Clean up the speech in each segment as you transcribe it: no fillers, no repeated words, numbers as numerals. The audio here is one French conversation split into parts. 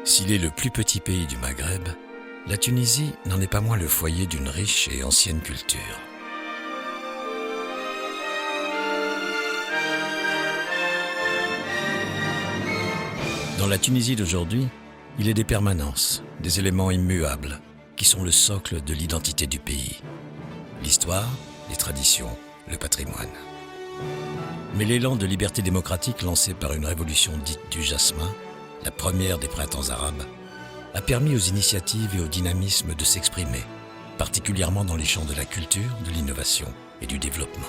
S'il est le plus petit pays du Maghreb, la Tunisie n'en est pas moins le foyer d'une riche et ancienne culture. Dans la Tunisie d'aujourd'hui, il est des permanences, des éléments immuables, qui sont le socle de l'identité du pays. L'histoire, les traditions, le patrimoine. Mais l'élan de liberté démocratique lancé par une révolution dite du jasmin, la première des printemps arabes, a permis aux initiatives et au dynamisme de s'exprimer, particulièrement dans les champs de la culture, de l'innovation et du développement.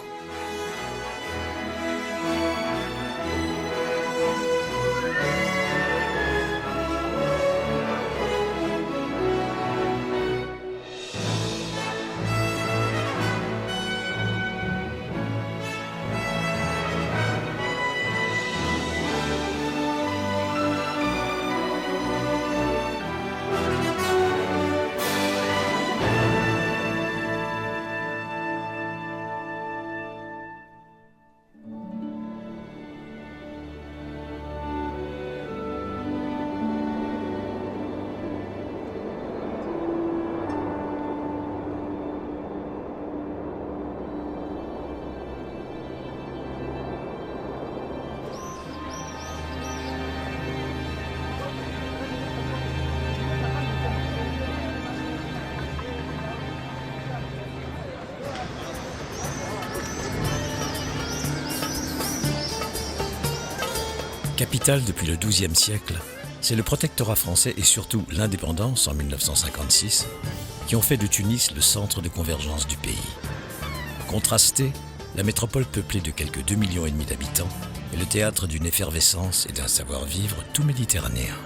Capitale depuis le XIIe siècle, c'est le protectorat français et surtout l'indépendance en 1956 qui ont fait de Tunis le centre de convergence du pays. Contrastée, la métropole peuplée de quelques 2,5 millions d'habitants est le théâtre d'une effervescence et d'un savoir-vivre tout méditerranéen.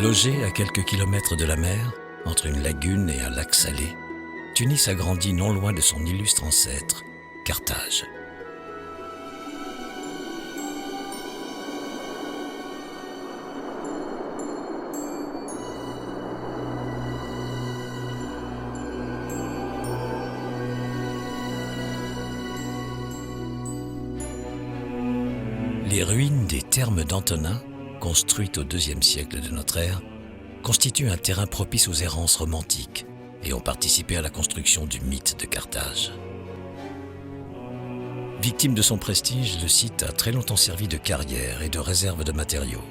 Logée à quelques kilomètres de la mer, entre une lagune et un lac salé, Tunis a grandi non loin de son illustre ancêtre, Carthage. Les ruines des thermes d'Antonin, construites au IIe siècle de notre ère, constituent un terrain propice aux errances romantiques et ont participé à la construction du mythe de Carthage. Victime de son prestige, le site a très longtemps servi de carrière et de réserve de matériaux.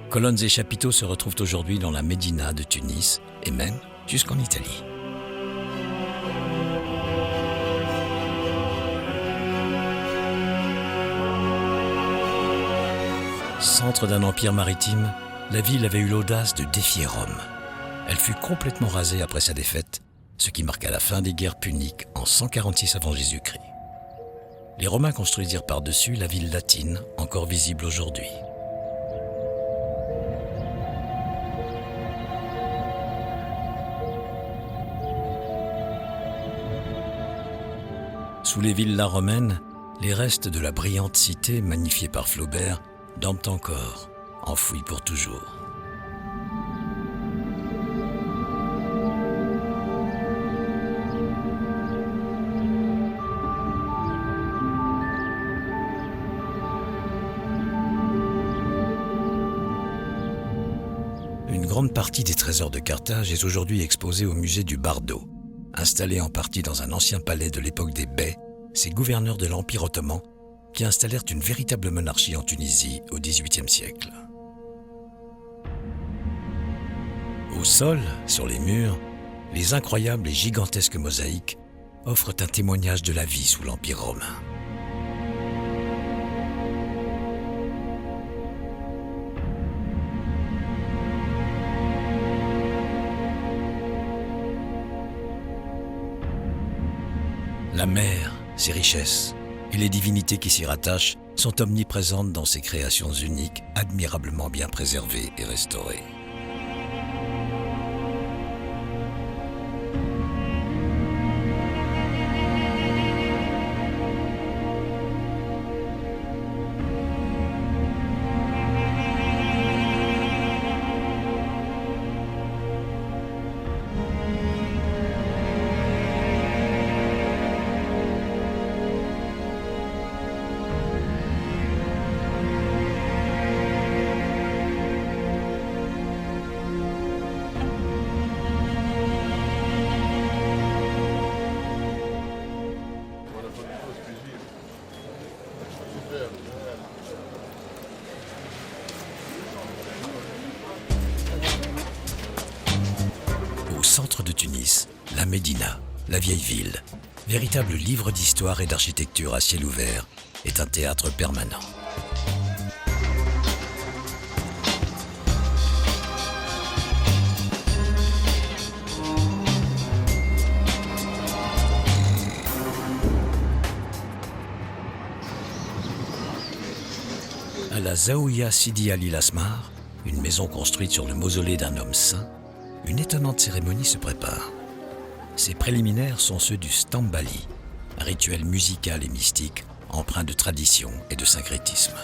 Colonnes et chapiteaux se retrouvent aujourd'hui dans la Médina de Tunis et même jusqu'en Italie. Centre d'un empire maritime, la ville avait eu l'audace de défier Rome. Elle fut complètement rasée après sa défaite, ce qui marqua la fin des guerres puniques en 146 avant Jésus-Christ. Les Romains construisirent par-dessus la ville latine, encore visible aujourd'hui. Sous les villas romaines, les restes de la brillante cité magnifiée par Flaubert dorment encore, enfouis pour toujours. Une grande partie des trésors de Carthage est aujourd'hui exposée au musée du Bardo. Installé en partie dans un ancien palais de l'époque des Bey, ces gouverneurs de l'Empire ottoman qui installèrent une véritable monarchie en Tunisie au XVIIIe siècle. Au sol, sur les murs, les incroyables et gigantesques mosaïques offrent un témoignage de la vie sous l'Empire romain. La mer, ses richesses et les divinités qui s'y rattachent sont omniprésentes dans ces créations uniques, admirablement bien préservées et restaurées. centre de Tunis, la Médina, la vieille ville, véritable livre d'histoire et d'architecture à ciel ouvert, est un théâtre permanent. À la Zaouïa Sidi Ali Lasmar, une maison construite sur le mausolée d'un homme saint, une étonnante cérémonie se prépare. Ces préliminaires sont ceux du Stambali, un rituel musical et mystique empreint de tradition et de syncrétisme.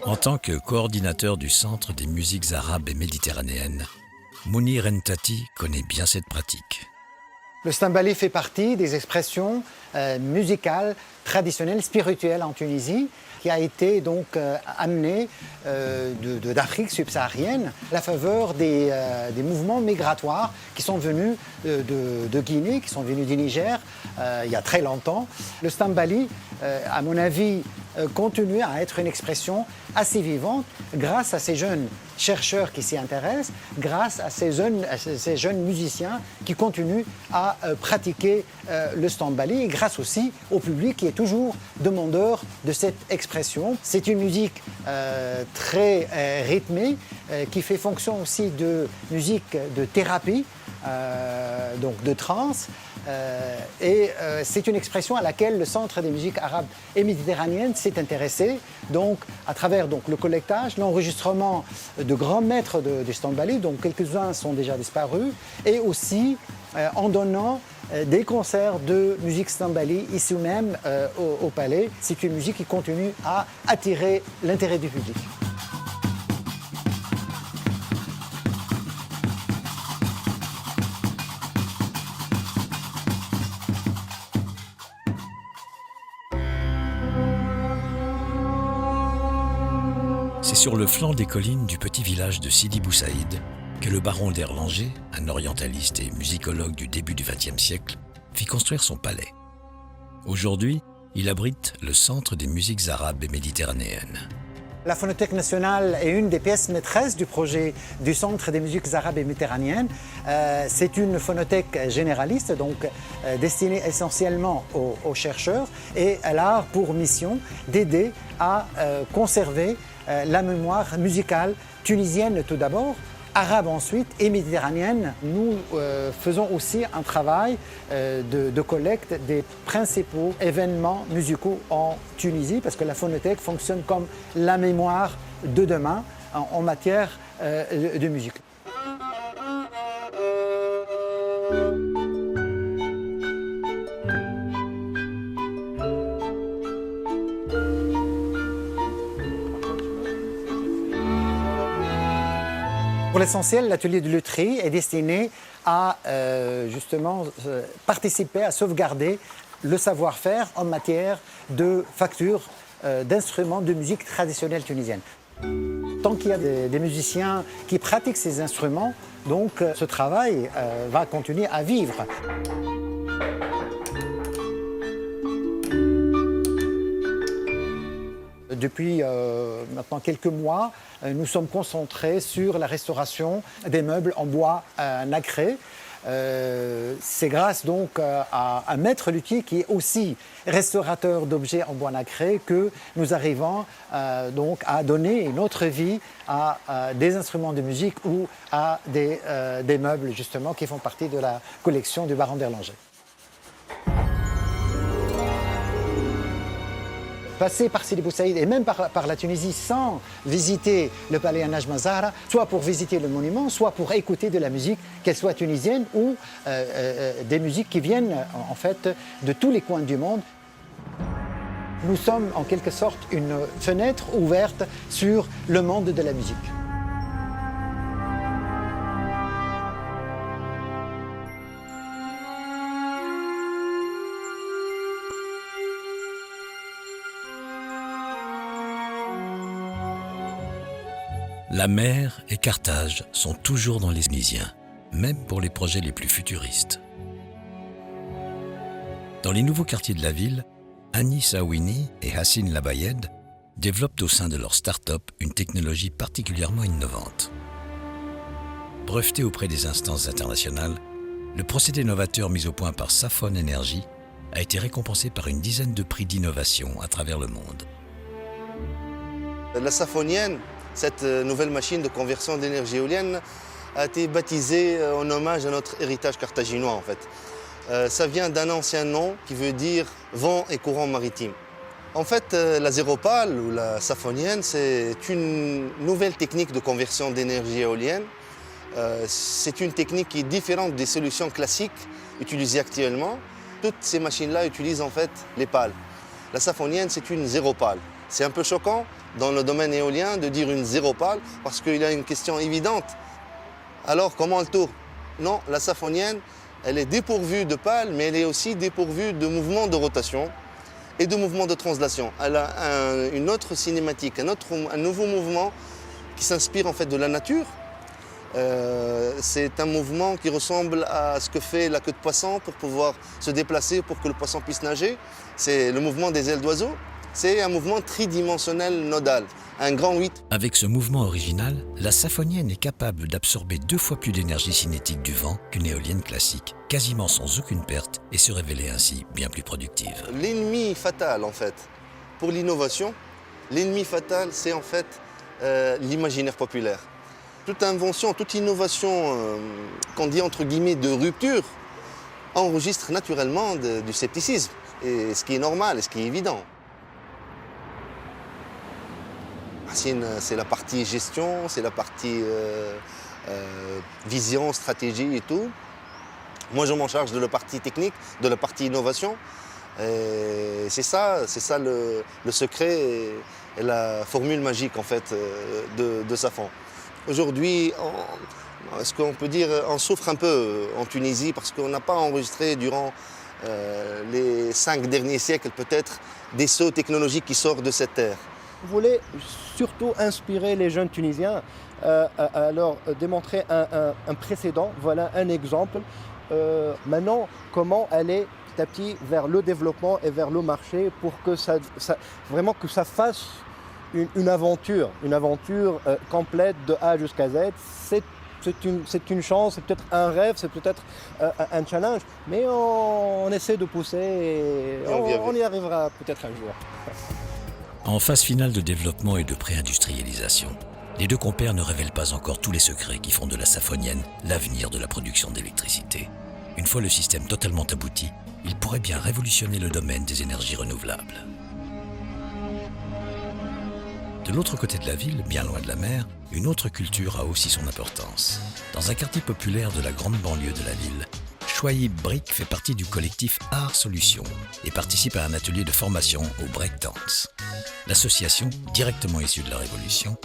En tant que coordinateur du Centre des musiques arabes et méditerranéennes, Mounir Entati connaît bien cette pratique. Le Stambali fait partie des expressions musicales traditionnelles, spirituelles en Tunisie, qui a été donc amené d'Afrique subsaharienne à la faveur des mouvements migratoires qui sont venus de Guinée, qui sont venus du Niger il y a très longtemps. Le Stambali, à mon avis, continue à être une expression assez vivante grâce à ces jeunes chercheurs qui s'y intéressent, grâce à ces jeunes musiciens qui continuent à pratiquer le Stambali et grâce aussi au public qui est toujours demandeur de cette expression. C'est une musique très rythmée qui fait fonction aussi de musique de thérapie, donc de trance. C'est une expression à laquelle le Centre des musiques arabes et méditerranéennes s'est intéressé, donc à travers le collectage, l'enregistrement de grands maîtres du Stambali, dont quelques-uns sont déjà disparus, et aussi en donnant des concerts de musique Stambali ici même au Palais. C'est une musique qui continue à attirer l'intérêt du public. C'est sur le flanc des collines du petit village de Sidi Bou Saïd que le baron d'Erlanger, un orientaliste et musicologue du début du XXe siècle, fit construire son palais. Aujourd'hui, il abrite le Centre des musiques arabes et méditerranéennes. La Phonothèque nationale est une des pièces maîtresses du projet du Centre des musiques arabes et méditerranéennes. C'est une phonothèque généraliste, donc destinée essentiellement aux chercheurs, et elle a pour mission d'aider à conserver la mémoire musicale tunisienne tout d'abord, arabe ensuite et méditerranéenne. Nous faisons aussi un travail de collecte des principaux événements musicaux en Tunisie, parce que la phonothèque fonctionne comme la mémoire de demain en matière de musique. Pour l'essentiel, l'atelier de lutherie est destiné à justement participer à sauvegarder le savoir-faire en matière de facture d'instruments de musique traditionnelle tunisienne. Tant qu'il y a des musiciens qui pratiquent ces instruments, donc ce travail va continuer à vivre. depuis maintenant quelques mois, nous sommes concentrés sur la restauration des meubles en bois nacré. C'est grâce donc à un maître luthier qui est aussi restaurateur d'objets en bois nacré que nous arrivons donc à donner une autre vie à des instruments de musique ou à des meubles justement qui font partie de la collection du baron d'Erlanger. Passer par Sidi Bou Saïd et même par la Tunisie sans visiter le palais Najm Zahra, soit pour visiter le monument, soit pour écouter de la musique, qu'elle soit tunisienne ou des musiques qui viennent en fait de tous les coins du monde. Nous sommes en quelque sorte une fenêtre ouverte sur le monde de la musique. La mer et Carthage sont toujours dans les Tunisiens, même pour les projets les plus futuristes. Dans les nouveaux quartiers de la ville, Anis Awini et Hassine Labayed développent au sein de leur start-up une technologie particulièrement innovante. Breveté auprès des instances internationales, le procédé novateur mis au point par Safon Energy a été récompensé par une dizaine de prix d'innovation à travers le monde. La Safonienne, cette nouvelle machine de conversion d'énergie éolienne, a été baptisée en hommage à notre héritage carthaginois en fait. Ça vient d'un ancien nom qui veut dire vent et courant maritime. En fait, la zéropale ou la safonienne, c'est une nouvelle technique de conversion d'énergie éolienne. C'est une technique qui est différente des solutions classiques utilisées actuellement. Toutes ces machines-là utilisent en fait les pales. La safonienne, c'est une zéropale. C'est un peu choquant dans le domaine éolien de dire une zéropale parce qu'il y a une question évidente. Alors, comment elle tourne? Non, la safonienne, elle est dépourvue de pales, mais elle est aussi dépourvue de mouvements de rotation et de mouvements de translation. Elle a une autre cinématique, un nouveau mouvement qui s'inspire en fait de la nature. C'est un mouvement qui ressemble à ce que fait la queue de poisson pour pouvoir se déplacer, pour que le poisson puisse nager. C'est le mouvement des ailes d'oiseau. C'est un mouvement tridimensionnel nodal, un grand 8. Avec ce mouvement original, la safonienne est capable d'absorber 2 fois plus d'énergie cinétique du vent qu'une éolienne classique, quasiment sans aucune perte, et se révéler ainsi bien plus productive. L'ennemi fatal, en fait, pour l'innovation, l'ennemi fatal, c'est en fait l'imaginaire populaire. Toute invention, toute innovation qu'on dit entre guillemets de rupture, enregistre naturellement du scepticisme, et ce qui est normal et ce qui est évident. C'est la partie gestion, c'est la partie vision, stratégie et tout. Moi, je m'en charge de la partie technique, de la partie innovation. C'est ça le secret et la formule magique en fait de Safon. Aujourd'hui, est-ce qu'on peut dire, on souffre un peu en Tunisie parce qu'on n'a pas enregistré durant les 5 derniers siècles peut-être des sauts technologiques qui sortent de cette terre. Je voulais surtout inspirer les jeunes Tunisiens à leur démontrer un précédent, voilà un exemple. Maintenant, comment aller petit à petit vers le développement et vers le marché pour que vraiment que ça fasse une aventure complète de A jusqu'à Z. C'est une chance, c'est peut-être un rêve, c'est peut-être un challenge, mais on essaie de pousser et on y arrivera peut-être un jour. En phase finale de développement et de pré-industrialisation, les deux compères ne révèlent pas encore tous les secrets qui font de la safonienne l'avenir de la production d'électricité. Une fois le système totalement abouti, il pourrait bien révolutionner le domaine des énergies renouvelables. De l'autre côté de la ville, bien loin de la mer, une autre culture a aussi son importance. Dans un quartier populaire de la grande banlieue de la ville, Chouaïb Brick fait partie du collectif Art Solutions et participe à un atelier de formation au breakdance. L'association, directement issue de la Révolution,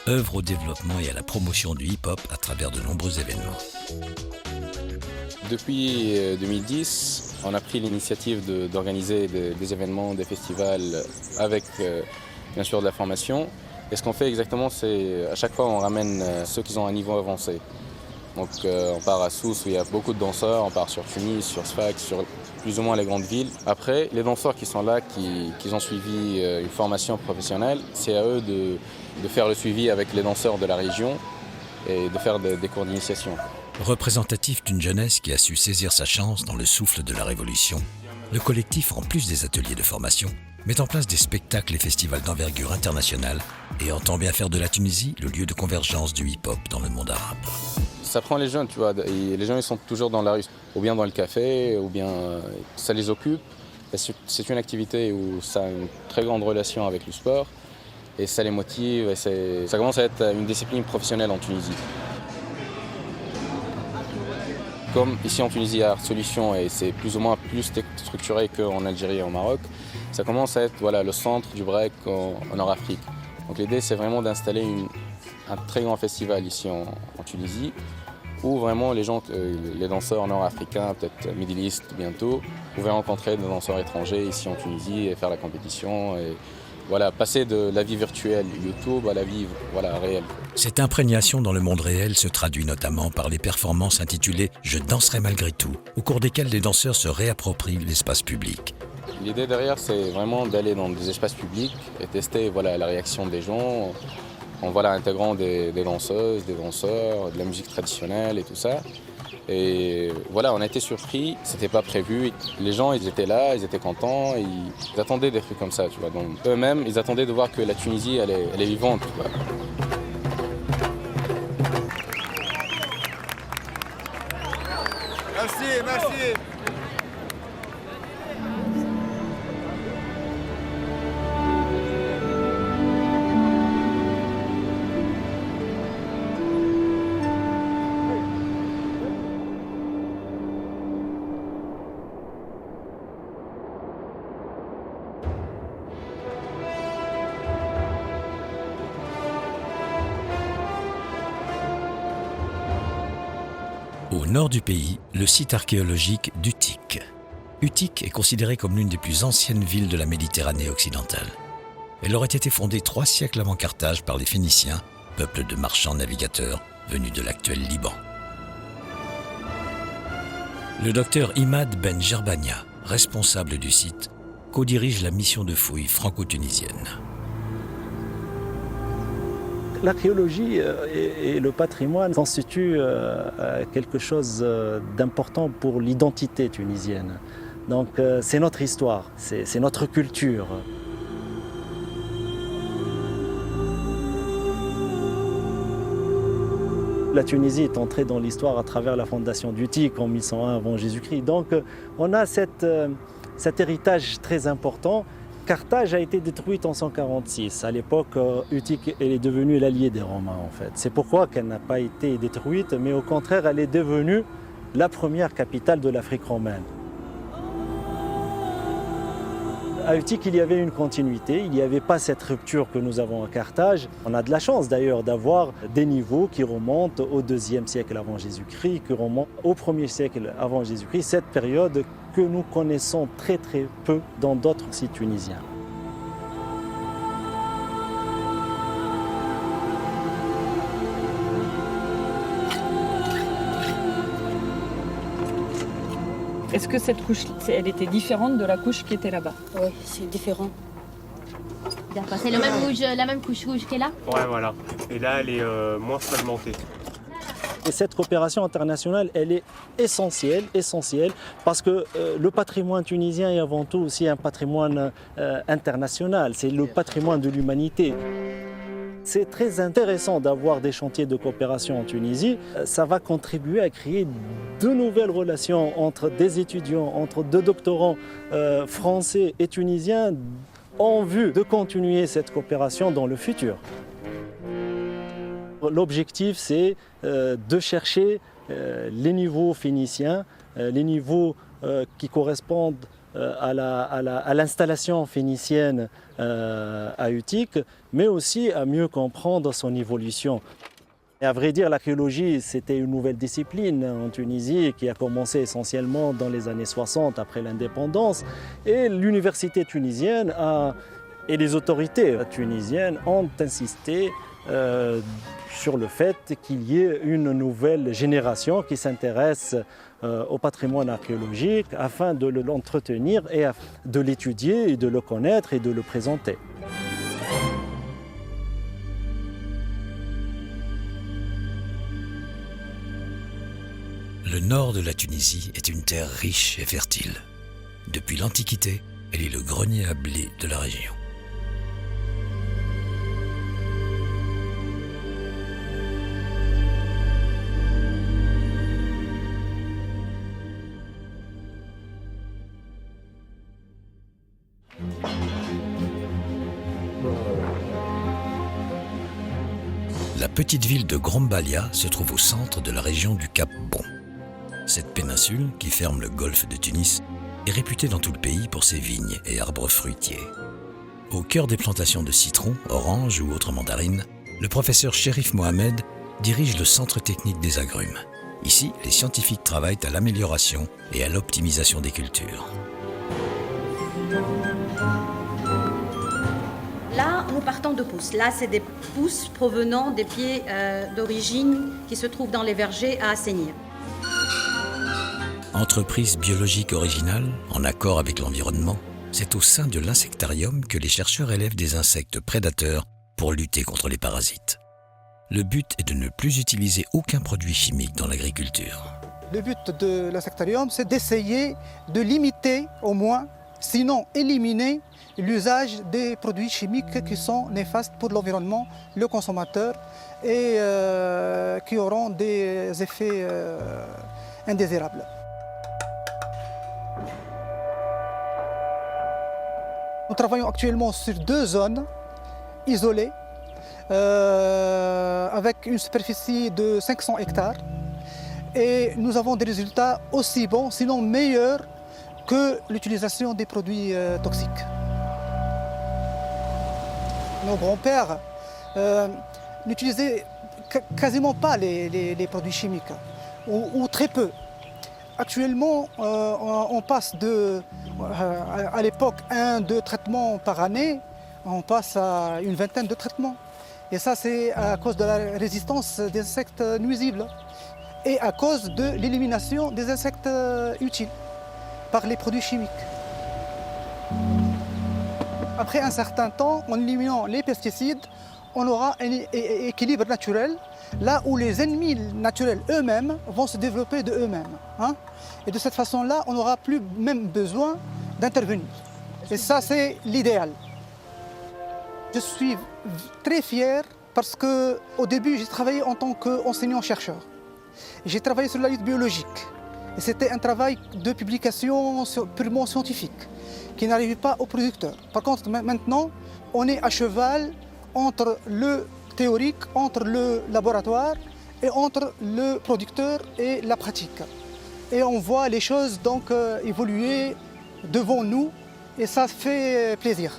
œuvre au développement et à la promotion du hip-hop à travers de nombreux événements. Depuis 2010, on a pris l'initiative d'organiser des événements, des festivals avec bien sûr de la formation. Et ce qu'on fait exactement, c'est à chaque fois on ramène ceux qui ont un niveau avancé. Donc on part à Sousse où il y a beaucoup de danseurs, on part sur Tunis, sur Sfax, sur plus ou moins les grandes villes. Après, les danseurs qui sont là, qui ont suivi une formation professionnelle, c'est à eux de faire le suivi avec les danseurs de la région et de faire des cours d'initiation. Représentatif d'une jeunesse qui a su saisir sa chance dans le souffle de la Révolution, le collectif, en plus des ateliers de formation, met en place des spectacles et festivals d'envergure internationale et entend bien faire de la Tunisie le lieu de convergence du hip-hop dans le monde arabe. Ça prend les jeunes, tu vois, et les gens ils sont toujours dans la rue, ou bien dans le café, ou bien ça les occupe. C'est une activité où ça a une très grande relation avec le sport et ça les motive, et ça commence à être une discipline professionnelle en Tunisie. Comme ici en Tunisis, il y a Art Solutions et c'est plus ou moins plus structuré qu'en Algérie et au Maroc, ça commence à être le centre du break en Nord-Afrique. Donc l'idée c'est vraiment d'installer un très grand festival ici en Tunisie où vraiment les danseurs nord-africains, peut-être Middle East bientôt, pouvaient rencontrer des danseurs étrangers ici en Tunisie et faire la compétition. Et passer de la vie virtuelle YouTube à la vie réelle. Cette imprégnation dans le monde réel se traduit notamment par les performances intitulées « Je danserai malgré tout », au cours desquelles les danseurs se réapproprient l'espace public. L'idée derrière, c'est vraiment d'aller dans des espaces publics et tester la réaction des gens en intégrant des danseuses, des danseurs, de la musique traditionnelle et tout ça. Et on a été surpris, c'était pas prévu. Les gens, ils étaient là, ils étaient contents, ils attendaient des trucs comme ça, tu vois. Donc eux-mêmes, ils attendaient de voir que la Tunisie, elle est vivante, tu vois. Merci. Au nord du pays, le site archéologique d'Utik. Utik est considérée comme l'une des plus anciennes villes de la Méditerranée occidentale. Elle aurait été fondée 3 siècles avant Carthage par les Phéniciens, peuple de marchands navigateurs venus de l'actuel Liban. Le docteur Imad Ben Jerbania, responsable du site, co-dirige la mission de fouilles franco-tunisienne. L'archéologie et le patrimoine constituent quelque chose d'important pour l'identité tunisienne. Donc c'est notre histoire, c'est notre culture. La Tunisie est entrée dans l'histoire à travers la fondation d'Utik en 1101 avant Jésus-Christ. Donc on a cet héritage très important. Carthage a été détruite en 146. À l'époque, Utik est devenue l'allié des Romains en fait. C'est pourquoi qu'elle n'a pas été détruite, mais au contraire, elle est devenue la première capitale de l'Afrique romaine. À Utik, il y avait une continuité, il n'y avait pas cette rupture que nous avons à Carthage. On a de la chance d'ailleurs d'avoir des niveaux qui remontent au 2e siècle avant Jésus-Christ, qui remontent au 1er siècle avant Jésus-Christ, cette période que nous connaissons très peu dans d'autres sites tunisiens. Est-ce que cette couche, elle était différente de la couche qui était là-bas? Oui, c'est différent. D'accord, c'est la même couche rouge qui est là? Ouais, voilà. Et là, elle est moins fragmentée. Et cette coopération internationale, elle est essentielle parce que le patrimoine tunisien est avant tout aussi un patrimoine international. C'est le patrimoine de l'humanité. C'est très intéressant d'avoir des chantiers de coopération en Tunisie. Ça va contribuer à créer de nouvelles relations entre des étudiants, entre 2 doctorants français et tunisiens en vue de continuer cette coopération dans le futur. L'objectif, c'est de chercher les niveaux phéniciens, les niveaux qui correspondent à l'installation phénicienne à Utik, mais aussi à mieux comprendre son évolution. Et à vrai dire, l'archéologie, c'était une nouvelle discipline en Tunisie qui a commencé essentiellement dans les années 60 après l'indépendance. Et l'université tunisienne et les autorités tunisiennes ont insisté sur le fait qu'il y ait une nouvelle génération qui s'intéresse au patrimoine archéologique afin de l'entretenir et de l'étudier et de le connaître et de le présenter. Le nord de la Tunisie est une terre riche et fertile. Depuis l'Antiquité, elle est le grenier à blé de la région. La petite ville de Grombalia se trouve au centre de la région du Cap Bon. Cette péninsule, qui ferme le golfe de Tunis, est réputée dans tout le pays pour ses vignes et arbres fruitiers. Au cœur des plantations de citrons, oranges ou autres mandarines, le professeur Chérif Mohamed dirige le centre technique des agrumes. Ici, les scientifiques travaillent à l'amélioration et à l'optimisation des cultures. Là, nous partons de pousses. Là, c'est des pousses provenant des pieds d'origine qui se trouvent dans les vergers à assainir. Entreprise biologique originale, en accord avec l'environnement, c'est au sein de l'insectarium que les chercheurs élèvent des insectes prédateurs pour lutter contre les parasites. Le but est de ne plus utiliser aucun produit chimique dans l'agriculture. Le but de l'insectarium, c'est d'essayer de limiter au moins, sinon éliminer, l'usage des produits chimiques qui sont néfastes pour l'environnement, le consommateur et qui auront des effets indésirables. Nous travaillons actuellement sur 2 zones isolées avec une superficie de 500 hectares et nous avons des résultats aussi bons, sinon meilleurs que l'utilisation des produits toxiques. Nos grands-pères n'utilisaient quasiment pas les produits chimiques ou très peu. Actuellement, on passe à l'époque 1-2 traitements par année, on passe à une vingtaine de traitements. Et ça, c'est à cause de la résistance des insectes nuisibles et à cause de l'élimination des insectes utiles par les produits chimiques. Après un certain temps, en éliminant les pesticides, on aura un équilibre naturel, là où les ennemis naturels eux-mêmes vont se développer de eux-mêmes. Et de cette façon-là, on n'aura plus même besoin d'intervenir. Et ça, c'est l'idéal. Je suis très fier parce qu'au début, j'ai travaillé en tant qu'enseignant-chercheur. J'ai travaillé sur la lutte biologique. Et c'était un travail de publication purement scientifique qui n'arrivait pas aux producteurs. Par contre, maintenant, on est à cheval entre le théorique, entre le laboratoire et entre le producteur et la pratique. Et on voit les choses donc évoluer devant nous et ça fait plaisir.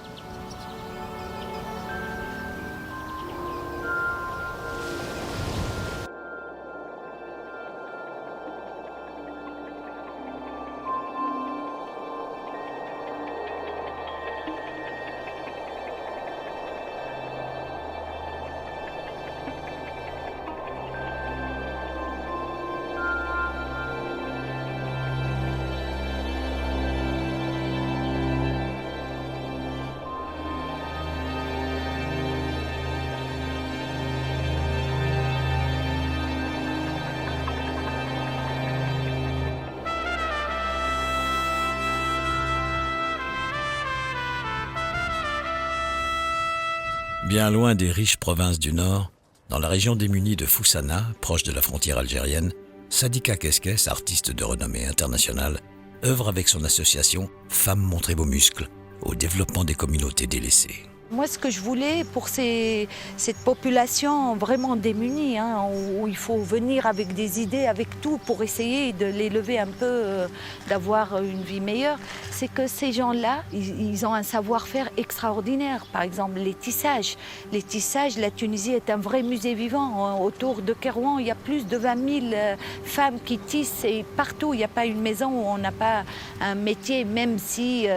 Bien loin des riches provinces du Nord, dans la région démunie de Foussana, proche de la frontière algérienne, Sadika Keskes, artiste de renommée internationale, œuvre avec son association Femmes Montrez vos muscles au développement des communautés délaissées. Moi, ce que je voulais pour cette population vraiment démunie, où il faut venir avec des idées, avec tout, pour essayer de les lever un peu, d'avoir une vie meilleure, c'est que ces gens-là, ils ont un savoir-faire extraordinaire. Par exemple, les tissages. Les tissages, la Tunisie est un vrai musée vivant. Autour de Kérouan, il y a plus de 20 000 femmes qui tissent et partout, il n'y a pas une maison où on n'a pas un métier, même si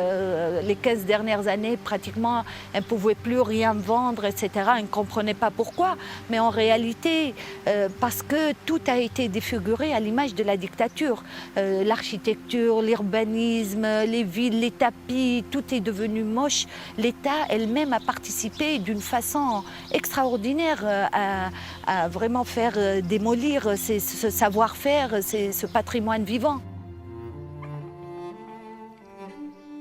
les 15 dernières années, pratiquement, un pouvoir pouvaient plus rien vendre, etc. Ils ne comprenaient pas pourquoi. Mais en réalité, parce que tout a été défiguré à l'image de la dictature. L'architecture, l'urbanisme, les villes, les tapis, tout est devenu moche. L'État elle-même a participé d'une façon extraordinaire à vraiment faire démolir ce savoir-faire, ce patrimoine vivant.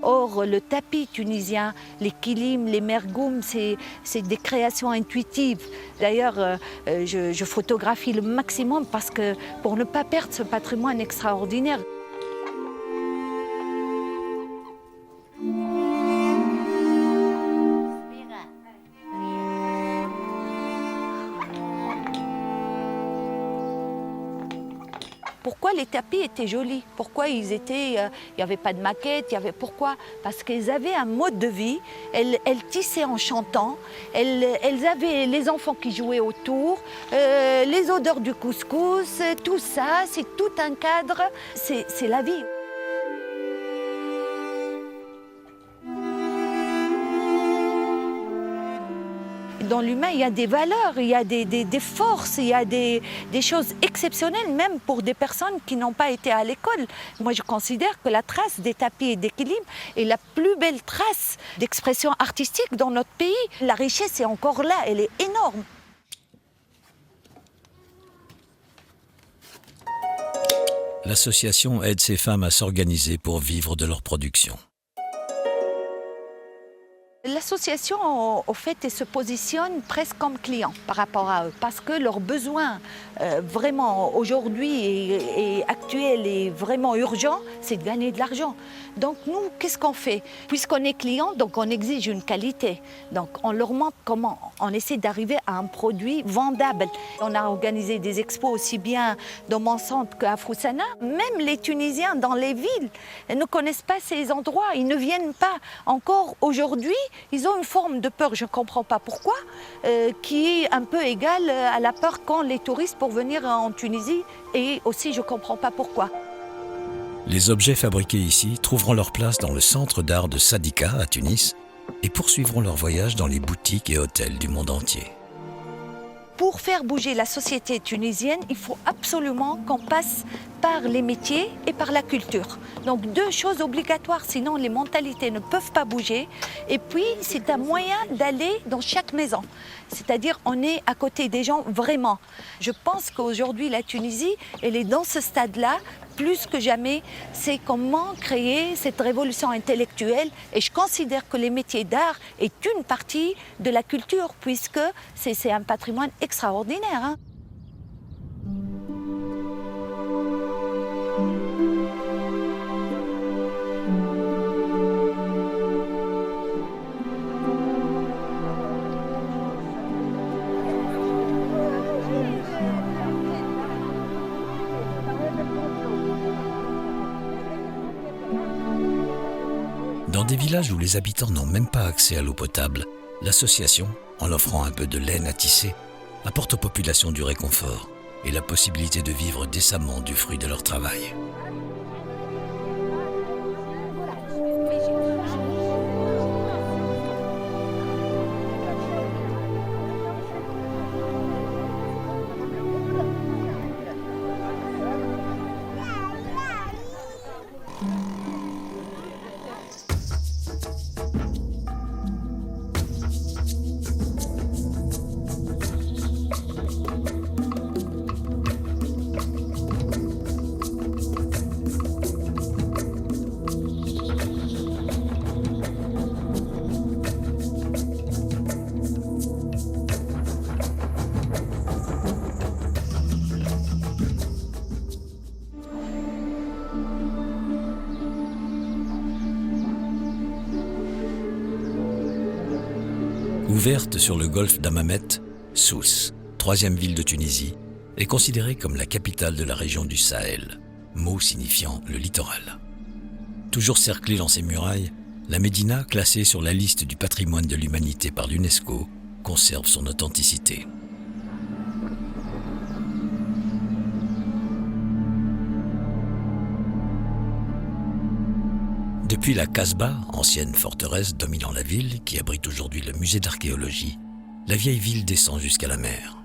Or, le tapis tunisien, les kilim, les mergoum, c'est des créations intuitives. D'ailleurs, je photographie le maximum parce que pour ne pas perdre ce patrimoine extraordinaire. Pourquoi les tapis étaient jolis? Pourquoi il n'y avait pas de maquette? Pourquoi? Parce qu'ils avaient un mode de vie. Elles tissaient en chantant. Elles avaient les enfants qui jouaient autour, les odeurs du couscous, tout ça, c'est tout un cadre. C'est la vie. Dans l'humain, il y a des valeurs, il y a des forces, il y a des choses exceptionnelles, même pour des personnes qui n'ont pas été à l'école. Moi, je considère que la trace des tapis et des kilim est la plus belle trace d'expression artistique dans notre pays. La richesse est encore là, elle est énorme. L'association aide ces femmes à s'organiser pour vivre de leur production. L'association, au fait, elle se positionne presque comme client par rapport à eux, parce que leurs besoins, vraiment aujourd'hui et actuels et vraiment urgents, c'est de gagner de l'argent. Donc nous, qu'est-ce qu'on fait? Puisqu'on est client, donc on exige une qualité. Donc on leur montre comment on essaie d'arriver à un produit vendable. On a organisé des expos aussi bien dans mon centre qu'à Foussana. Même les Tunisiens dans les villes ne connaissent pas ces endroits, ils ne viennent pas. Encore aujourd'hui, ils ont une forme de peur, je ne comprends pas pourquoi, qui est un peu égale à la peur qu'ont les touristes pour venir en Tunisie, et aussi je ne comprends pas pourquoi. Les objets fabriqués ici trouveront leur place dans le centre d'art de Sadika à Tunis et poursuivront leur voyage dans les boutiques et hôtels du monde entier. Pour faire bouger la société tunisienne, il faut absolument qu'on passe par les métiers et par la culture. Donc deux choses obligatoires, sinon les mentalités ne peuvent pas bouger. Et puis c'est un moyen d'aller dans chaque maison. C'est-à-dire on est à côté des gens vraiment. Je pense qu'aujourd'hui la Tunisie, elle est dans ce stade-là, plus que jamais, c'est comment créer cette révolution intellectuelle. Et je considère que les métiers d'art est une partie de la culture, puisque c'est un patrimoine extraordinaire. Hein. Dans des villages où les habitants n'ont même pas accès à l'eau potable, l'association, en offrant un peu de laine à tisser, apporte aux populations du réconfort et la possibilité de vivre décemment du fruit de leur travail. Ouverte sur le golfe d'Hammamet, Sousse, troisième ville de Tunisie, est considérée comme la capitale de la région du Sahel, mot signifiant le littoral. Toujours cerclée dans ses murailles, la Médina, classée sur la liste du patrimoine de l'humanité par l'UNESCO, conserve son authenticité. Depuis la Kasbah, ancienne forteresse dominant la ville, qui abrite aujourd'hui le musée d'archéologie, la vieille ville descend jusqu'à la mer.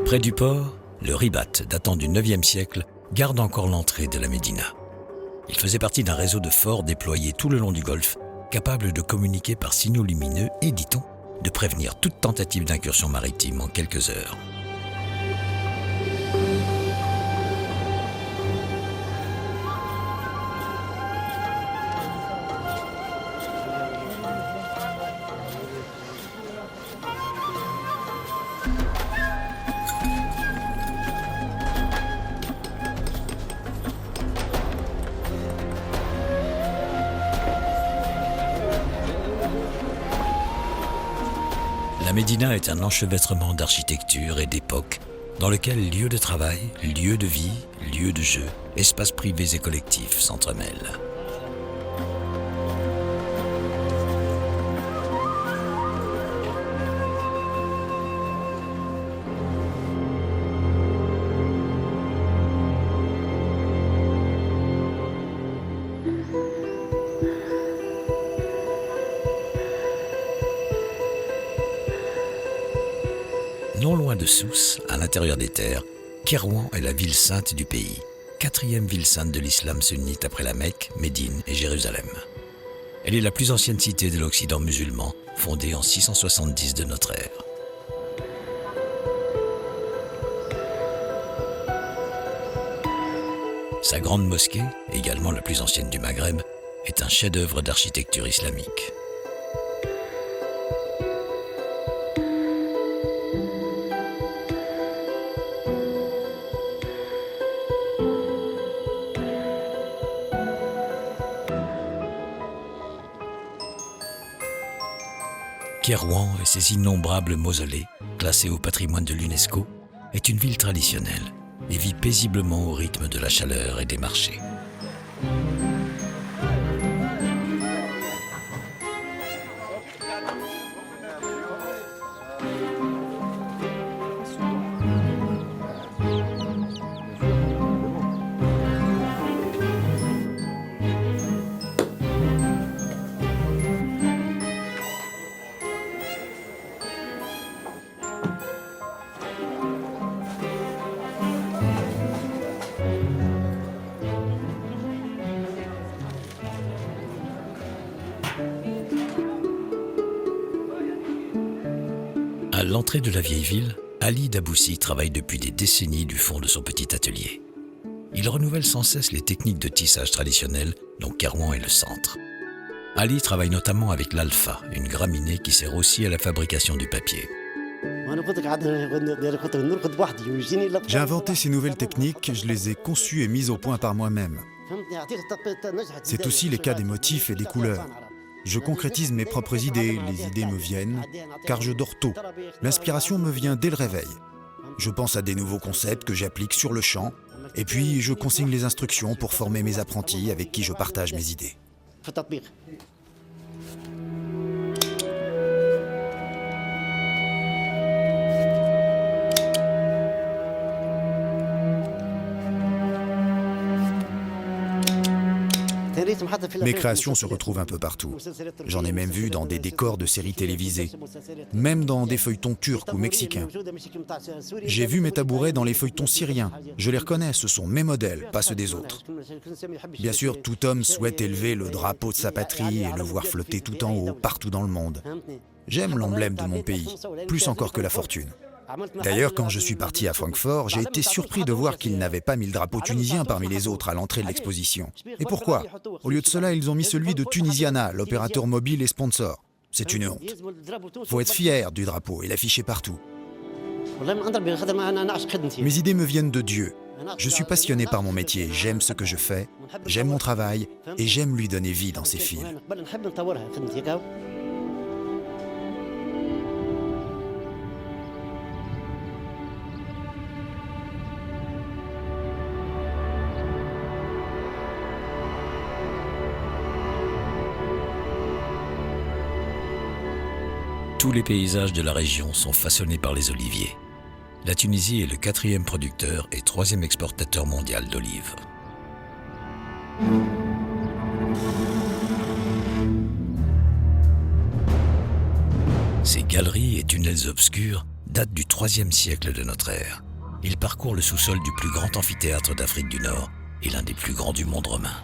Près du port, le ribat, datant du 9e siècle, garde encore l'entrée de la Médina. Il faisait partie d'un réseau de forts déployés tout le long du golfe, capable de communiquer par signaux lumineux et, dit-on, de prévenir toute tentative d'incursion maritime en quelques heures. La Médina est un enchevêtrement d'architecture et d'époque dans lequel lieux de travail, lieux de vie, lieux de jeu, espaces privés et collectifs s'entremêlent. Non loin de Sousse, à l'intérieur des terres, Kairouan est la ville sainte du pays, 4e ville sainte de l'islam sunnite après la Mecque, Médine et Jérusalem. Elle est la plus ancienne cité de l'Occident musulman, fondée en 670 de notre ère. Sa grande mosquée, également la plus ancienne du Maghreb, est un chef-d'œuvre d'architecture islamique. Kairouan et ses innombrables mausolées, classés au patrimoine de l'UNESCO, est une ville traditionnelle et vit paisiblement au rythme de la chaleur et des marchés. À l'entrée de la vieille ville, Ali Daboussi travaille depuis des décennies du fond de son petit atelier. Il renouvelle sans cesse les techniques de tissage traditionnelles dont Kairouan est le centre. Ali travaille notamment avec l'alpha, une graminée qui sert aussi à la fabrication du papier. J'ai inventé ces nouvelles techniques, je les ai conçues et mises au point par moi-même. C'est aussi les cas des motifs et des couleurs. Je concrétise mes propres idées, les idées me viennent, car je dors tôt. L'inspiration me vient dès le réveil. Je pense à des nouveaux concepts que j'applique sur le champ, et puis je consigne les instructions pour former mes apprentis avec qui je partage mes idées. Mes créations se retrouvent un peu partout. J'en ai même vu dans des décors de séries télévisées, même dans des feuilletons turcs ou mexicains. J'ai vu mes tabourets dans les feuilletons syriens. Je les reconnais, ce sont mes modèles, pas ceux des autres. Bien sûr, tout homme souhaite élever le drapeau de sa patrie et le voir flotter tout en haut, partout dans le monde. J'aime l'emblème de mon pays, plus encore que la fortune. D'ailleurs, quand je suis parti à Francfort, j'ai été surpris de voir qu'ils n'avaient pas mis le drapeau tunisien parmi les autres à l'entrée de l'exposition. Et pourquoi? Au lieu de cela, ils ont mis celui de Tunisiana, l'opérateur mobile et sponsor. C'est une honte. Faut être fier du drapeau et l'afficher partout. Mes idées me viennent de Dieu. Je suis passionné par mon métier, j'aime ce que je fais, j'aime mon travail et j'aime lui donner vie dans ses fils. Tous les paysages de la région sont façonnés par les oliviers. La Tunisie est le 4e producteur et 3e exportateur mondial d'olives. Ces galeries et tunnels obscurs datent du IIIe siècle de notre ère. Ils parcourent le sous-sol du plus grand amphithéâtre d'Afrique du Nord et l'un des plus grands du monde romain.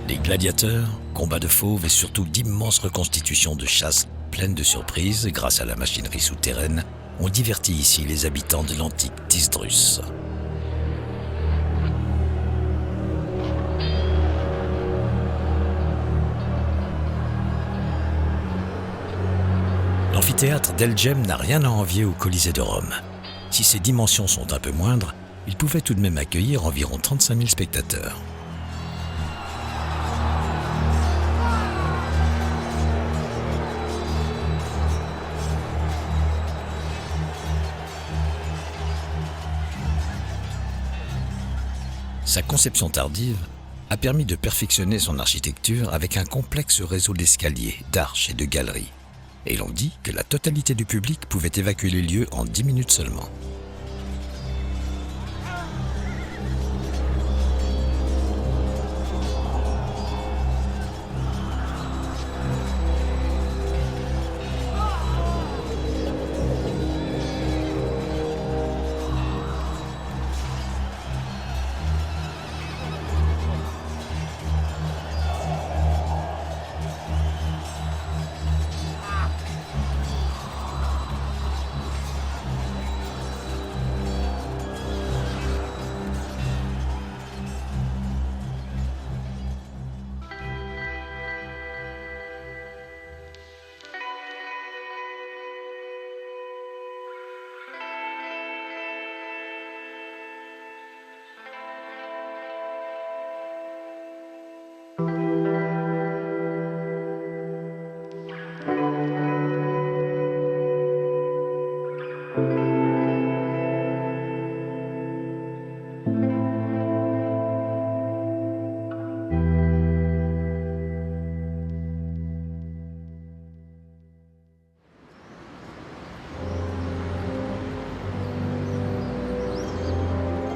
Les gladiateurs, combats de fauves et surtout d'immenses reconstitutions de chasse pleines de surprises grâce à la machinerie souterraine ont diverti ici les habitants de l'antique Tisdrus. L'amphithéâtre d'El-Djem n'a rien à envier au Colisée de Rome. Si ses dimensions sont un peu moindres, il pouvait tout de même accueillir environ 35 000 spectateurs. Sa conception tardive a permis de perfectionner son architecture avec un complexe réseau d'escaliers, d'arches et de galeries. Et l'on dit que la totalité du public pouvait évacuer les lieux en 10 minutes seulement.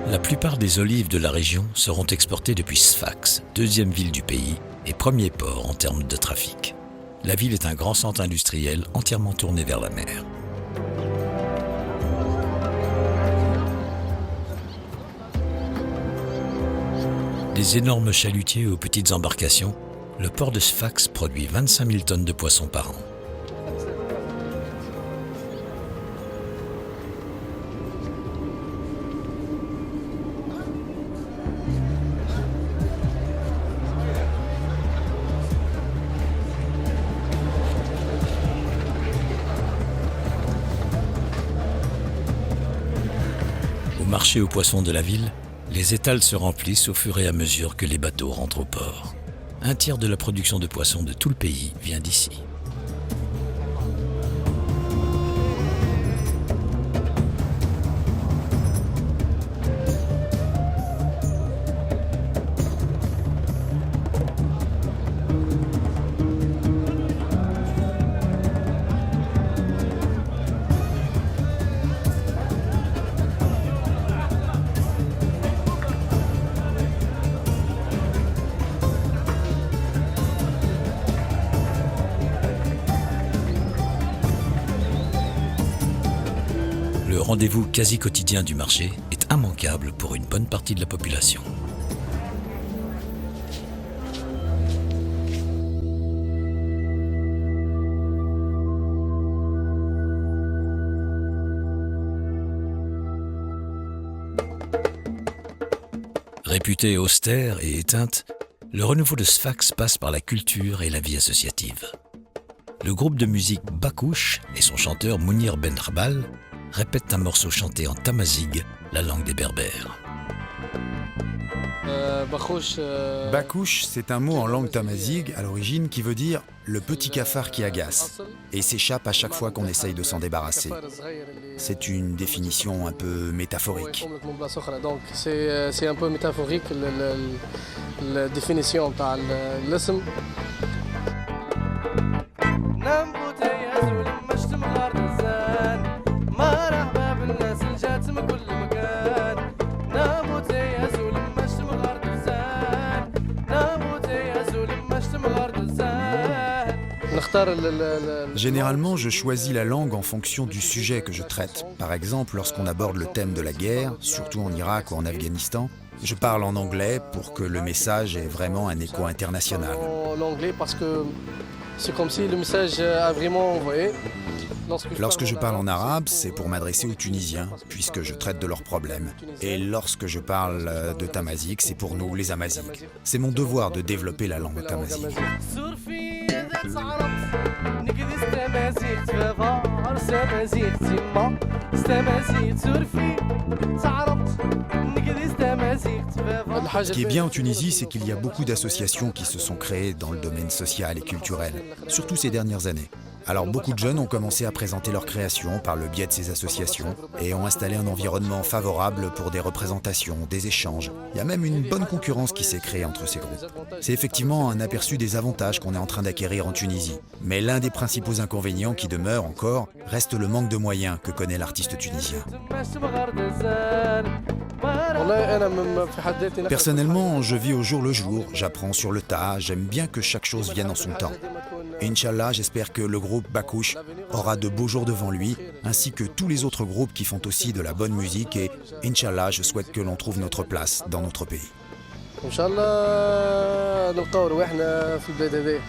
La plupart des olives de la région seront exportées depuis Sfax, 2e ville du pays et premier port en termes de trafic. La ville est un grand centre industriel entièrement tourné vers la mer. Des énormes chalutiers aux petites embarcations, le port de Sfax produit 25 000 tonnes de poissons par an. Au marché aux poissons de la ville, les étals se remplissent au fur et à mesure que les bateaux rentrent au port. Un tiers de la production de poissons de tout le pays vient d'ici. Le rendez-vous quasi quotidien du marché est immanquable pour une bonne partie de la population. Réputée austère et éteinte, le renouveau de Sfax passe par la culture et la vie associative. Le groupe de musique Bakouche et son chanteur Mounir Ben Khbal répètent un morceau chanté en tamazigue, la langue des Berbères. Bakouche, c'est un mot en langue tamazigue à l'origine qui veut dire « le petit cafard qui agace » et s'échappe à chaque fois qu'on essaye de s'en débarrasser. C'est une définition un peu métaphorique. Donc c'est un peu métaphorique الديفينيسيون تاع الاسم. Généralement, je choisis la langue en fonction du sujet que je traite. Par exemple, lorsqu'on aborde le thème de la guerre, surtout en Irak ou en Afghanistan, je parle en anglais pour que le message ait vraiment un écho international. L'anglais parce que c'est comme si le message a vraiment envoyé. Lorsque je parle en arabe, c'est pour m'adresser aux Tunisiens, puisque je traite de leurs problèmes. Et lorsque je parle de tamazight, c'est pour nous, les Amazighs. C'est mon devoir de développer la langue tamazight. Ce qui est bien en Tunisie, c'est qu'il y a beaucoup d'associations qui se sont créées dans le domaine social et culturel, surtout ces dernières années. Alors beaucoup de jeunes ont commencé à présenter leurs créations par le biais de ces associations et ont installé un environnement favorable pour des représentations, des échanges. Il y a même une bonne concurrence qui s'est créée entre ces groupes. C'est effectivement un aperçu des avantages qu'on est en train d'acquérir en Tunisie. Mais l'un des principaux inconvénients qui demeure encore reste le manque de moyens que connaît l'artiste tunisien. Personnellement, je vis au jour le jour, j'apprends sur le tas, j'aime bien que chaque chose vienne en son temps. Et Inch'Allah, j'espère que le groupe Bakouche aura de beaux jours devant lui, ainsi que tous les autres groupes qui font aussi de la bonne musique. Et Inch'Allah, je souhaite que l'on trouve notre place dans notre pays. Inch'Allah, نلقاو رواحنا في البلاد هذه.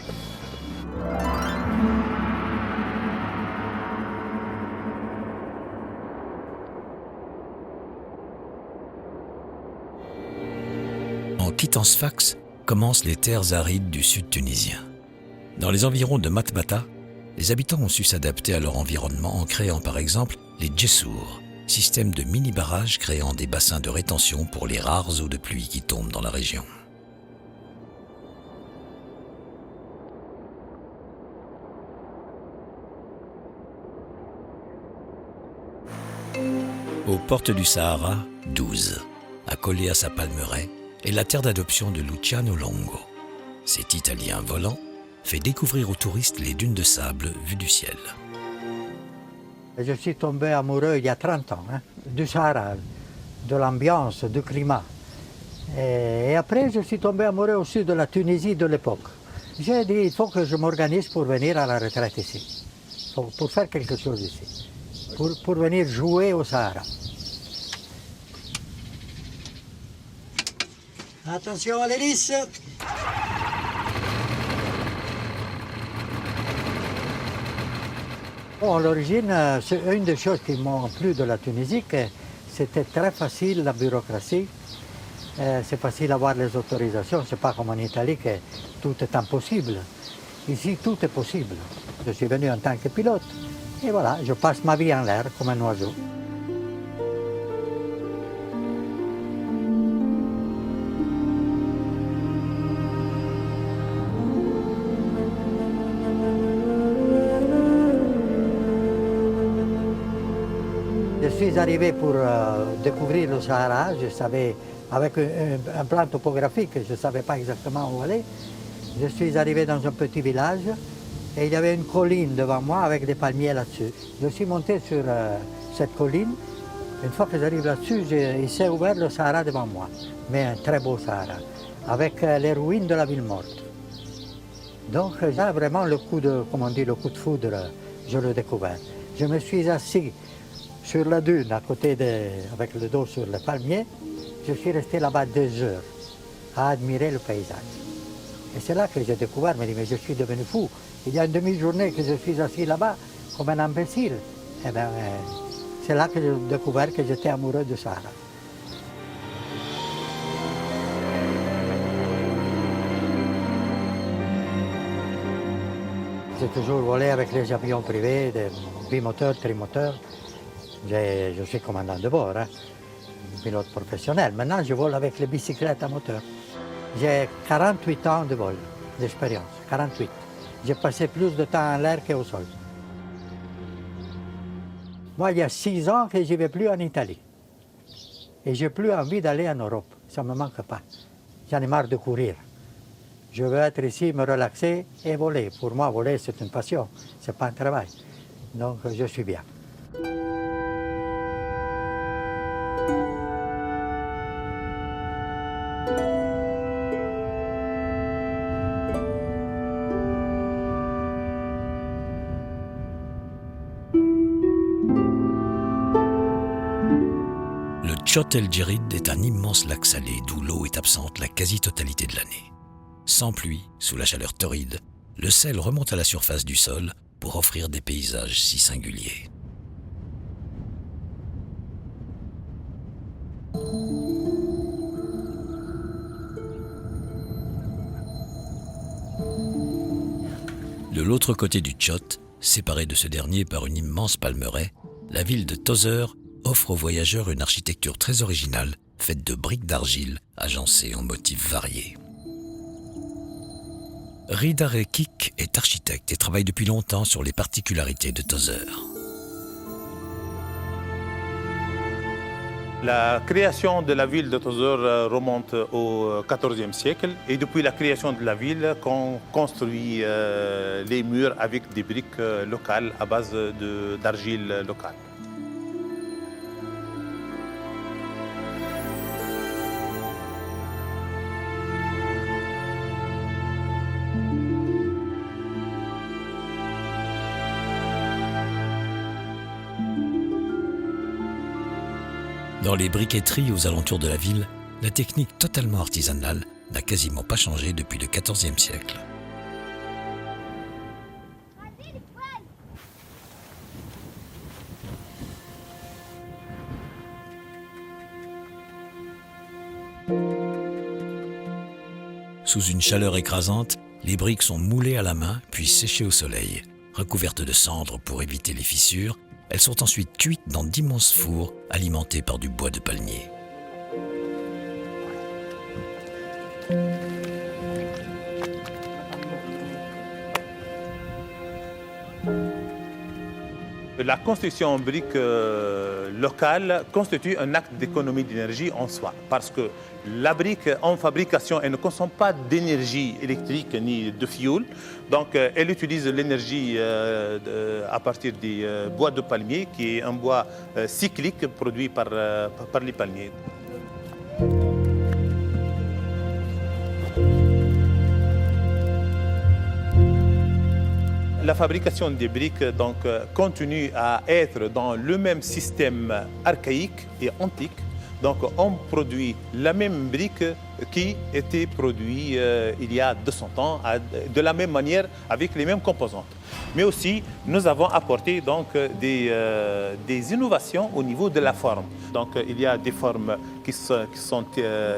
En quittant Sfax, commencent les terres arides du sud tunisien. Dans les environs de Matbata, les habitants ont su s'adapter à leur environnement en créant par exemple les djessours, système de mini-barrages créant des bassins de rétention pour les rares eaux de pluie qui tombent dans la région. Aux portes du Sahara, 12, accolé à sa palmeraie, est la terre d'adoption de Luciano Longo. Cet Italien volant fait découvrir aux touristes les dunes de sable vues du ciel. Je suis tombé amoureux il y a 30 ans, du Sahara, de l'ambiance, du climat. Et après, je suis tombé amoureux aussi de la Tunisie de l'époque. J'ai dit, il faut que je m'organise pour venir à la retraite ici, pour faire quelque chose ici, pour venir jouer au Sahara. Attention à l'hélice. Bon, à l'origine, c'est une des choses qui m'ont plu de la Tunisie, que c'était très facile la bureaucratie. C'est facile d'avoir les autorisations, c'est pas comme en Italie que tout est impossible. Ici, tout est possible. Je suis venu en tant que pilote et voilà, je passe ma vie en l'air comme un oiseau. Je suis arrivé pour découvrir le Sahara. Je savais, avec un plan topographique, je ne savais pas exactement où aller. Je suis arrivé dans un petit village et il y avait une colline devant moi avec des palmiers là-dessus. Je suis monté sur cette colline. Une fois que j'arrive là-dessus, il s'est ouvert le Sahara devant moi, mais un très beau Sahara, avec les ruines de la ville morte. Donc là, vraiment, le coup de, comme on dit, le coup de foudre, je l'ai découvert. Je me suis assis sur la dune, à côté avec le dos sur le palmier. Je suis resté là-bas 2 heures à admirer le paysage. Et c'est là que j'ai découvert, je me dis, mais je suis devenu fou. Il y a une demi-journée que je suis assis là-bas comme un imbécile. Et bien, c'est là que j'ai découvert que j'étais amoureux du Sahara. J'ai toujours volé avec les avions privés, des bimoteurs, trimoteurs. Je suis commandant de bord, pilote professionnel. Maintenant, je vole avec les bicyclettes à moteur. J'ai 48 ans de vol, d'expérience, 48. J'ai passé plus de temps en l'air qu'au sol. Moi, il y a 6 ans que je ne vais plus en Italie. Et je n'ai plus envie d'aller en Europe, ça ne me manque pas. j'en ai marre de courir. Je veux être ici, me relaxer et voler. Pour moi, voler, c'est une passion, ce n'est pas un travail. Donc, je suis bien. Le Tchott El Djerid est un immense lac salé d'où l'eau est absente la quasi-totalité de l'année. Sans pluie, sous la chaleur torride, le sel remonte à la surface du sol pour offrir des paysages si singuliers. De l'autre côté du Tchott, séparée de ce dernier par une immense palmeraie, la ville de Tozeur offre aux voyageurs une architecture très originale, faite de briques d'argile agencées en motifs variés. Rida Rekik est architecte et travaille depuis longtemps sur les particularités de Tozeur. La création de la ville de Tozeur remonte au XIVe siècle et depuis la création de la ville, on construit les murs avec des briques locales à base d'argile locale. Dans les briqueteries aux alentours de la ville, la technique totalement artisanale n'a quasiment pas changé depuis le XIVe siècle. Sous une chaleur écrasante, les briques sont moulées à la main puis séchées au soleil. Recouvertes de cendres pour éviter les fissures, elles sont ensuite cuites dans d'immenses fours alimentés par du bois de palmier. La construction en briques locale constitue un acte d'économie d'énergie en soi, parce que la brique en fabrication, elle ne consomme pas d'énergie électrique ni de fioul, donc elle utilise l'énergie à partir des bois de palmier, qui est un bois cyclique produit par les palmiers. La fabrication des briques donc, continue à être dans le même système archaïque et antique. Donc on produit la même brique qui était produite il y a 200 ans, de la même manière, avec les mêmes composantes. Mais aussi, nous avons apporté donc, des innovations au niveau de la forme. Donc il y a des formes qui sont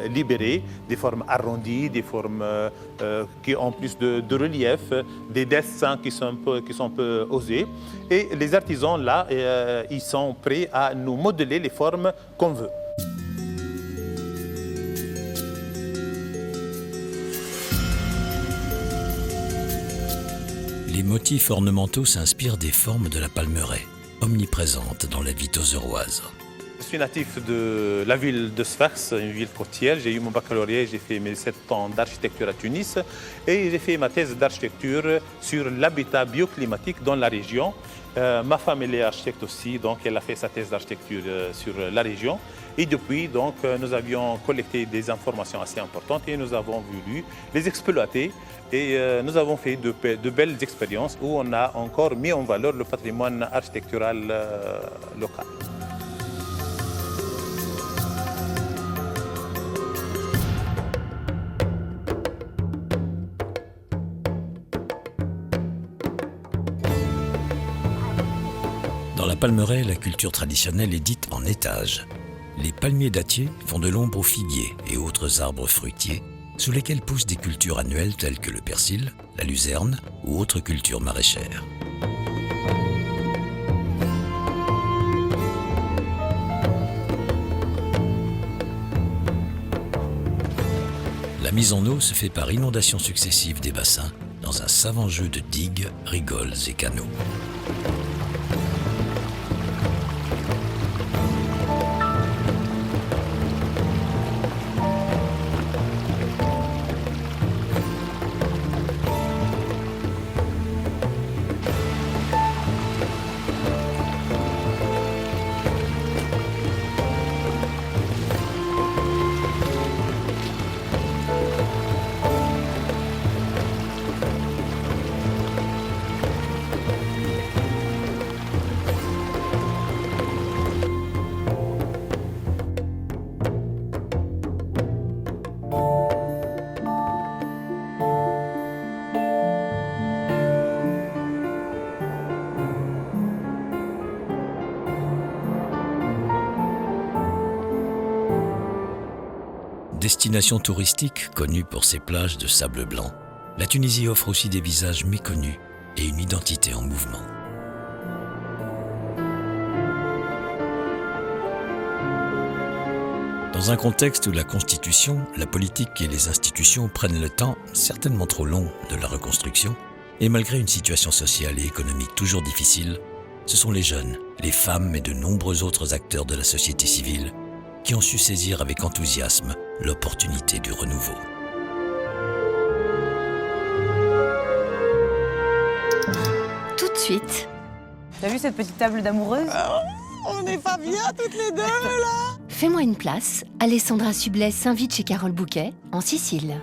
libérées, des formes arrondies, des formes qui ont plus de relief, des dessins qui sont un peu osés. Et les artisans, là, ils sont prêts à nous modeler les formes qu'on veut. Les motifs ornementaux s'inspirent des formes de la palmeraie, omniprésente dans la vie tozeuroise. Je suis natif de la ville de Sfax, une ville côtière. J'ai eu mon baccalauréat, j'ai fait mes 7 ans d'architecture à Tunis et j'ai fait ma thèse d'architecture sur l'habitat bioclimatique dans la région. Ma femme elle est architecte aussi, donc elle a fait sa thèse d'architecture sur la région. Et depuis, donc, nous avions collecté des informations assez importantes et nous avons voulu les exploiter. Et nous avons fait de belles expériences où on a encore mis en valeur le patrimoine architectural local. Dans la palmeraie, la culture traditionnelle est dite en étages. Les palmiers dattiers font de l'ombre aux figuiers et autres arbres fruitiers sous lesquels poussent des cultures annuelles telles que le persil, la luzerne ou autres cultures maraîchères. La mise en eau se fait par inondation successive des bassins dans un savant jeu de digues, rigoles et canaux. Destination touristique connue pour ses plages de sable blanc, la Tunisie offre aussi des visages méconnus et une identité en mouvement. Dans un contexte où la Constitution, la politique et les institutions prennent le temps, certainement trop long, de la reconstruction, et malgré une situation sociale et économique toujours difficile, ce sont les jeunes, les femmes et de nombreux autres acteurs de la société civile qui ont su saisir avec enthousiasme l'opportunité du renouveau. Tout de suite. T'as vu cette petite table d'amoureuses? On n'est pas bien toutes les deux là. Fais-moi une place. Alessandra Sublet s'invite chez Carole Bouquet, en Sicile.